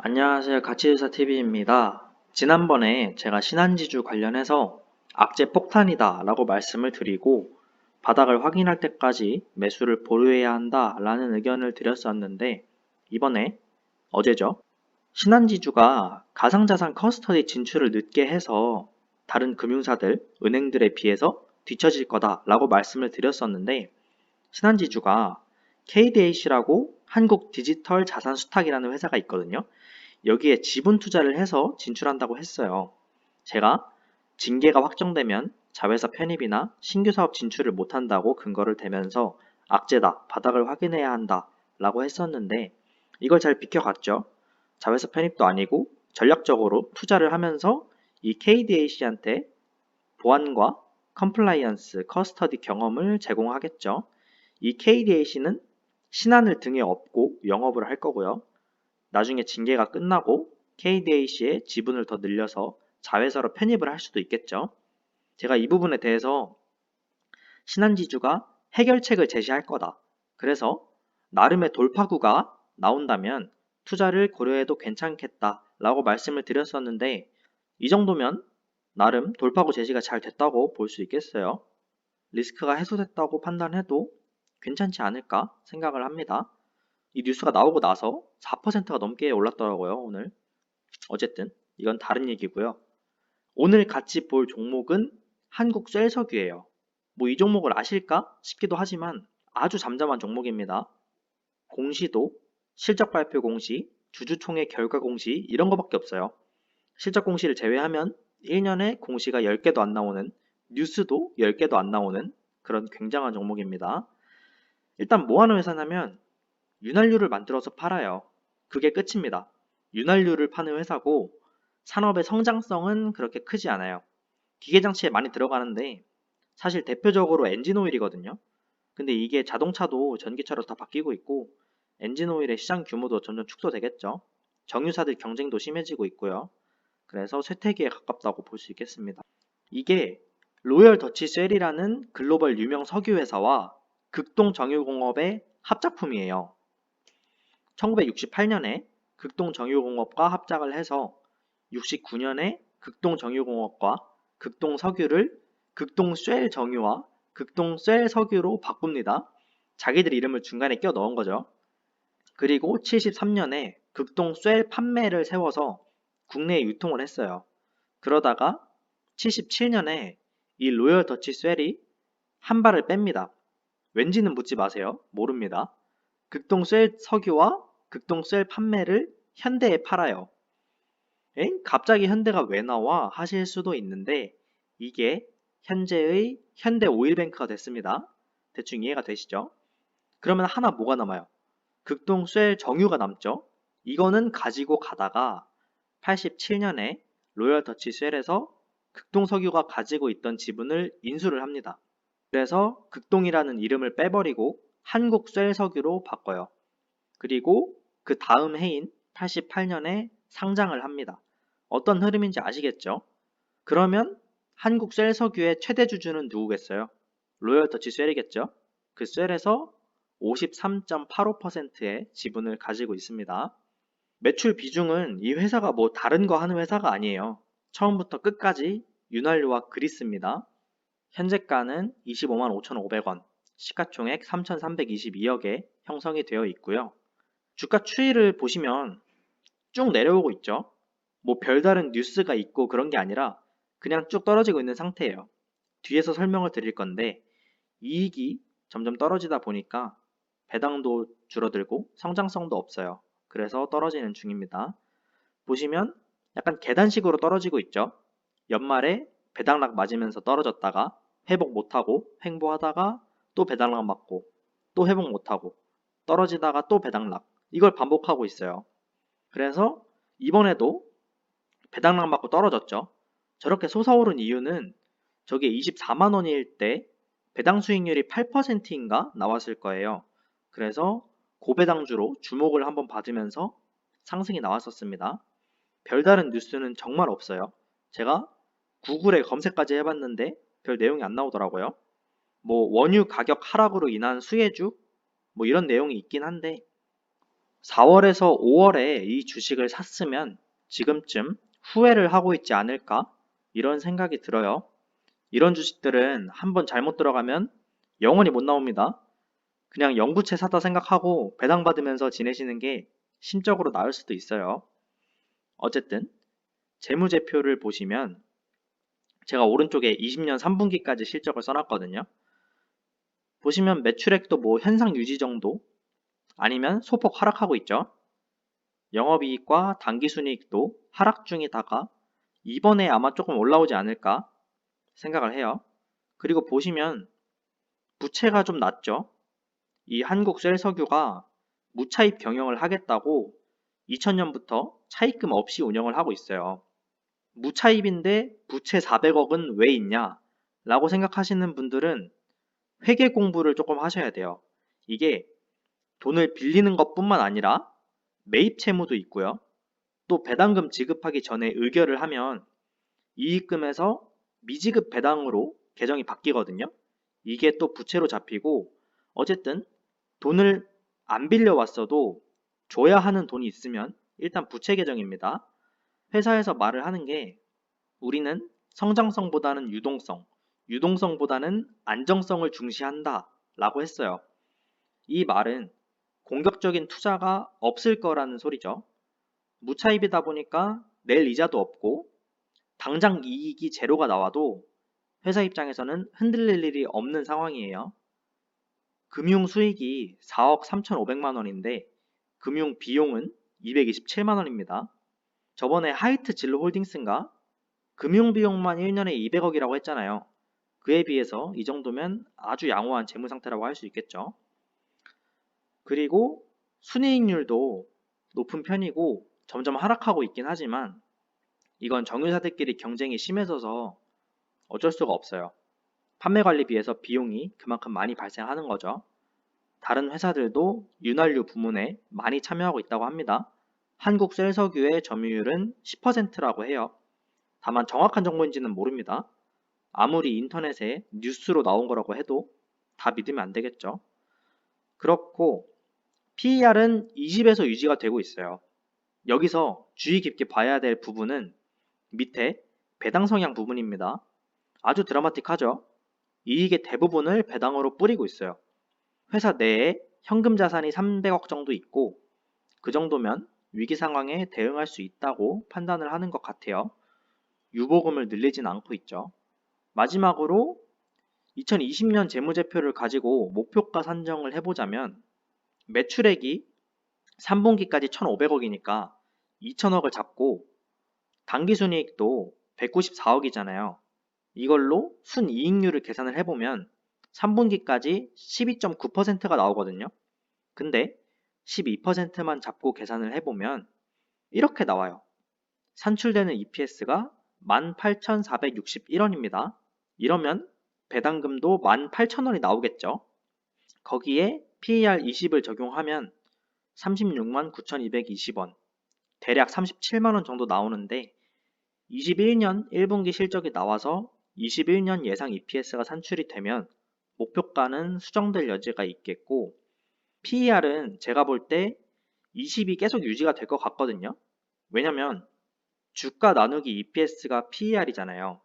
안녕하세요. 가치회사TV입니다. 지난번에 제가 신한지주 관련해서 악재 폭탄이다 라고 말씀을 드리고 바닥을 확인할 때까지 매수를 보류해야 한다 라는 의견을 드렸었는데 이번에 어제죠. 신한지주가 가상자산 커스터디 진출을 늦게 해서 다른 금융사들, 은행들에 비해서 뒤처질 거다 라고 말씀을 드렸었는데 신한지주가 KDAC라고 한국 디지털 자산 수탁이라는 회사가 있거든요. 여기에 지분 투자를 해서 진출한다고 했어요. 제가 징계가 확정되면 자회사 편입이나 신규 사업 진출을 못한다고 근거를 대면서 악재다, 바닥을 확인해야 한다 라고 했었는데 이걸 잘 비켜갔죠. 자회사 편입도 아니고 전략적으로 투자를 하면서 이 KDAC한테 보안과 컴플라이언스, 커스터디 경험을 제공하겠죠. 이 KDAC는 신한을 등에 업고 영업을 할 거고요. 나중에 징계가 끝나고 KDAC의 지분을 더 늘려서 자회사로 편입을 할 수도 있겠죠. 제가 이 부분에 대해서 신한지주가 해결책을 제시할 거다. 그래서 나름의 돌파구가 나온다면 투자를 고려해도 괜찮겠다 라고 말씀을 드렸었는데 이 정도면 나름 돌파구 제시가 잘 됐다고 볼 수 있겠어요. 리스크가 해소됐다고 판단해도 괜찮지 않을까 생각을 합니다. 이 뉴스가 나오고 나서 4%가 넘게 올랐더라고요, 오늘. 어쨌든 이건 다른 얘기고요. 오늘 같이 볼 종목은 한국셀석유예요. 뭐 이 종목을 아실까 싶기도 하지만 아주 잠잠한 종목입니다. 공시도 실적 발표 공시, 주주총회 결과 공시 이런 거밖에 없어요. 실적 공시를 제외하면 1년에 공시가 10개도 안 나오는, 뉴스도 10개도 안 나오는 그런 굉장한 종목입니다. 일단 뭐 하는 회사냐면 윤활유를 만들어서 팔아요. 그게 끝입니다. 윤활유를 파는 회사고 산업의 성장성은 그렇게 크지 않아요. 기계장치에 많이 들어가는데 사실 대표적으로 엔진오일이거든요. 근데 이게 자동차도 전기차로 다 바뀌고 있고 엔진오일의 시장 규모도 점점 축소되겠죠. 정유사들 경쟁도 심해지고 있고요. 그래서 쇠퇴기에 가깝다고 볼 수 있겠습니다. 이게 로열 더치 쉘이라는 글로벌 유명 석유 회사와 극동 정유공업의 합작품이에요. 1968년에 극동정유공업과 합작을 해서 69년에 극동정유공업과 극동석유를 극동쉘정유와 극동쉘석유로 바꿉니다. 자기들 이름을 중간에 껴 넣은 거죠. 그리고 73년에 극동쉘 판매를 세워서 국내에 유통을 했어요. 그러다가 77년에 이 로열 더치 쉘이 한 발을 뺍니다. 왠지는 묻지 마세요. 모릅니다. 극동셀 석유와 극동셀 판매를 현대에 팔아요. 갑자기 현대가 왜 나와 하실 수도 있는데 이게 현재의 현대 오일뱅크가 됐습니다. 대충 이해가 되시죠? 그러면 하나 뭐가 남아요? 극동셀 정유가 남죠? 이거는 가지고 가다가 87년에 로열 더치 쉘에서 극동석유가 가지고 있던 지분을 인수를 합니다. 그래서 극동이라는 이름을 빼버리고 한국셀석유로 바꿔요. 그리고 그 다음 해인 88년에 상장을 합니다. 어떤 흐름인지 아시겠죠? 그러면 한국셀석유의 최대 주주는 누구겠어요? 로열터치 셀이겠죠? 그 셀에서 53.85%의 지분을 가지고 있습니다. 매출 비중은 이 회사가 뭐 다른 거 하는 회사가 아니에요. 처음부터 끝까지 윤활유와 그리스입니다. 현재가는 25만 5,500원, 시가총액 3,322억에 형성이 되어 있고요. 주가 추이를 보시면 쭉 내려오고 있죠. 뭐 별다른 뉴스가 있고 그런 게 아니라 그냥 쭉 떨어지고 있는 상태예요. 뒤에서 설명을 드릴 건데 이익이 점점 떨어지다 보니까 배당도 줄어들고 성장성도 없어요. 그래서 떨어지는 중입니다. 보시면 약간 계단식으로 떨어지고 있죠. 연말에 배당락 맞으면서 떨어졌다가 회복 못하고 횡보하다가 또 배당락 맞고 또 회복 못하고 떨어지다가 또 배당락 이걸 반복하고 있어요. 그래서 이번에도 배당락 맞고 떨어졌죠. 저렇게 솟아오른 이유는 저게 24만 원일 때 배당 수익률이 8%인가 나왔을 거예요. 그래서 고배당주로 주목을 한번 받으면서 상승이 나왔었습니다. 별다른 뉴스는 정말 없어요. 제가 구글에 검색까지 해봤는데 별 내용이 안 나오더라고요. 뭐 원유 가격 하락으로 인한 수혜주 뭐 이런 내용이 있긴 한데 4월에서 5월에 이 주식을 샀으면 지금쯤 후회를 하고 있지 않을까? 이런 생각이 들어요. 이런 주식들은 한번 잘못 들어가면 영원히 못 나옵니다. 그냥 영부채 사다 생각하고 배당받으면서 지내시는 게 심적으로 나을 수도 있어요. 어쨌든 재무제표를 보시면 제가 오른쪽에 20년 3분기까지 실적을 써놨거든요. 보시면 매출액도 뭐 현상 유지 정도 아니면 소폭 하락하고 있죠. 영업이익과 당기순이익도 하락 중이다가 이번에 아마 조금 올라오지 않을까 생각을 해요. 그리고 보시면 부채가 좀 낮죠. 이 한국셀석유가 무차입 경영을 하겠다고 2000년부터 차입금 없이 운영을 하고 있어요. 무차입인데 부채 400억은 왜 있냐? 라고 생각하시는 분들은 회계 공부를 조금 하셔야 돼요. 이게 돈을 빌리는 것뿐만 아니라 매입 채무도 있고요. 또 배당금 지급하기 전에 의결을 하면 이익금에서 미지급 배당으로 계정이 바뀌거든요. 이게 또 부채로 잡히고 어쨌든 돈을 안 빌려왔어도 줘야 하는 돈이 있으면 일단 부채 계정입니다. 회사에서 말을 하는 게 우리는 성장성보다는 유동성, 유동성보다는 안정성을 중시한다 라고 했어요. 이 말은 공격적인 투자가 없을 거라는 소리죠. 무차입이다 보니까 낼 이자도 없고 당장 이익이 제로가 나와도 회사 입장에서는 흔들릴 일이 없는 상황이에요. 금융 수익이 4억 3,500만 원인데 금융 비용은 227만 원입니다. 저번에 하이트 진로 홀딩스인가 금융 비용만 1년에 200억이라고 했잖아요. 그에 비해서 이 정도면 아주 양호한 재무 상태라고 할 수 있겠죠. 그리고 순이익률도 높은 편이고 점점 하락하고 있긴 하지만 이건 정유사들끼리 경쟁이 심해져서 어쩔 수가 없어요. 판매 관리비에서 비용이 그만큼 많이 발생하는 거죠. 다른 회사들도 윤활유 부문에 많이 참여하고 있다고 합니다. 한국셀석유의 점유율은 10%라고 해요. 다만 정확한 정보인지는 모릅니다. 아무리 인터넷에 뉴스로 나온 거라고 해도 다 믿으면 안 되겠죠. 그렇고 PER은 20에서 유지가 되고 있어요. 여기서 주의 깊게 봐야 될 부분은 밑에 배당 성향 부분입니다. 아주 드라마틱하죠. 이익의 대부분을 배당으로 뿌리고 있어요. 회사 내에 현금 자산이 300억 정도 있고 그 정도면 위기 상황에 대응할 수 있다고 판단을 하는 것 같아요. 유보금을 늘리진 않고 있죠. 마지막으로 2020년 재무제표를 가지고 목표가 산정을 해보자면 매출액이 3분기까지 1,500억이니까 2,000억을 잡고 당기순이익도 194억이잖아요. 이걸로 순이익률을 계산을 해보면 3분기까지 12.9%가 나오거든요. 근데 12%만 잡고 계산을 해보면 이렇게 나와요. 산출되는 EPS가 18,461원입니다. 이러면 배당금도 18,000원이 나오겠죠. 거기에 PER 20을 적용하면 36만 9,220원, 대략 37만원 정도 나오는데 21년 1분기 실적이 나와서 21년 예상 EPS가 산출이 되면 목표가는 수정될 여지가 있겠고 PER은 제가 볼 때 20이 계속 유지가 될 것 같거든요. 왜냐면 주가 나누기 EPS가 PER이잖아요.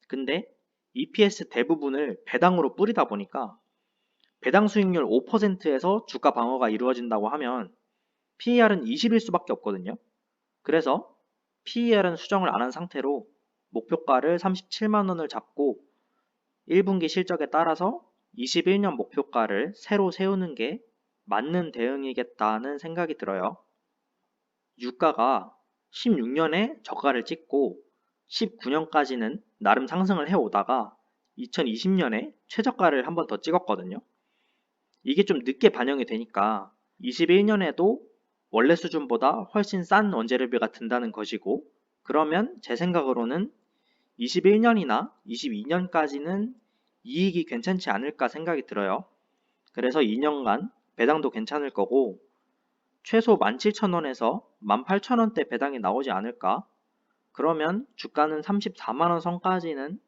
근데 EPS 대부분을 배당으로 뿌리다 보니까 배당 수익률 5%에서 주가 방어가 이루어진다고 하면 PER은 20일 수밖에 없거든요. 그래서 PER은 수정을 안 한 상태로 목표가를 37만원을 잡고 1분기 실적에 따라서 21년 목표가를 새로 세우는 게 맞는 대응이겠다는 생각이 들어요. 유가가 16년에 저가를 찍고 19년까지는 나름 상승을 해오다가 2020년에 최저가를 한 번 더 찍었거든요. 이게 좀 늦게 반영이 되니까 21년에도 원래 수준보다 훨씬 싼 원재료비가 든다는 것이고 그러면 제 생각으로는 21년이나 22년까지는 이익이 괜찮지 않을까 생각이 들어요. 그래서 2년간 배당도 괜찮을 거고 최소 17,000원에서 18,000원대 배당이 나오지 않을까? 그러면 주가는 34만원 선까지는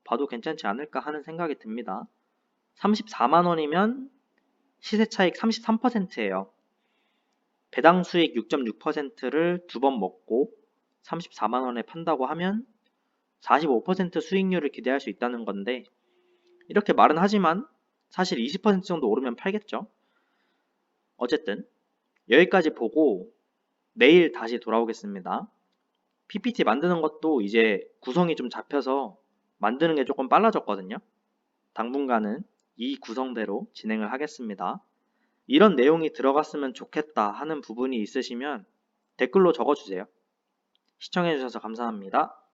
봐도 괜찮지 않을까 하는 생각이 듭니다. 34만원이면 시세 차익 33%예요. 배당 수익 6.6%를 두 번 먹고 34만 원에 판다고 하면 45% 수익률을 기대할 수 있다는 건데, 이렇게 말은 하지만 사실 20% 정도 오르면 팔겠죠. 어쨌든 여기까지 보고 내일 다시 돌아오겠습니다. PPT 만드는 것도 이제 구성이 좀 잡혀서 만드는 게 조금 빨라졌거든요. 당분간은 이 구성대로 진행을 하겠습니다. 이런 내용이 들어갔으면 좋겠다 하는 부분이 있으시면 댓글로 적어주세요. 시청해주셔서 감사합니다.